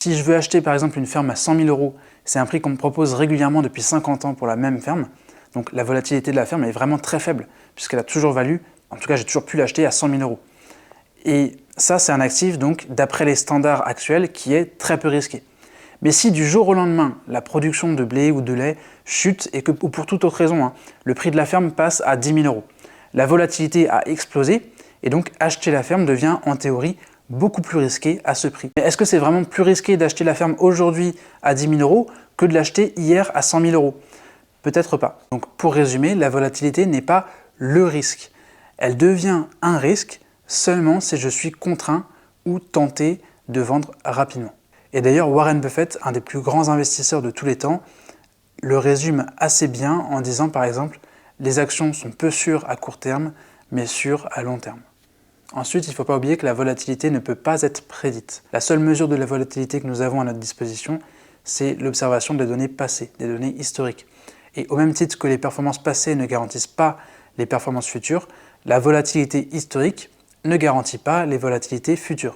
Si je veux acheter par exemple une ferme à 100 000 euros, c'est un prix qu'on me propose régulièrement depuis 50 ans pour la même ferme, donc la volatilité de la ferme est vraiment très faible, puisqu'elle a toujours valu, en tout cas j'ai toujours pu l'acheter à 100 000 euros. Et ça c'est un actif donc d'après les standards actuels qui est très peu risqué. Mais si du jour au lendemain, la production de blé ou de lait chute et que, ou pour toute autre raison, le prix de la ferme passe à 10 000 euros, la volatilité a explosé et donc acheter la ferme devient en théorie beaucoup plus risqué à ce prix. Est-ce que c'est vraiment plus risqué d'acheter la ferme aujourd'hui à 10 000 euros que de l'acheter hier à 100 000 euros? Peut-être pas. Donc pour résumer, la volatilité n'est pas le risque. Elle devient un risque seulement si je suis contraint ou tenté de vendre rapidement. Et d'ailleurs, Warren Buffett, un des plus grands investisseurs de tous les temps, le résume assez bien en disant par exemple « Les actions sont peu sûres à court terme, mais sûres à long terme ». Ensuite, il ne faut pas oublier que la volatilité ne peut pas être prédite. La seule mesure de la volatilité que nous avons à notre disposition, c'est l'observation des données passées, des données historiques. Et au même titre que les performances passées ne garantissent pas les performances futures, la volatilité historique ne garantit pas les volatilités futures.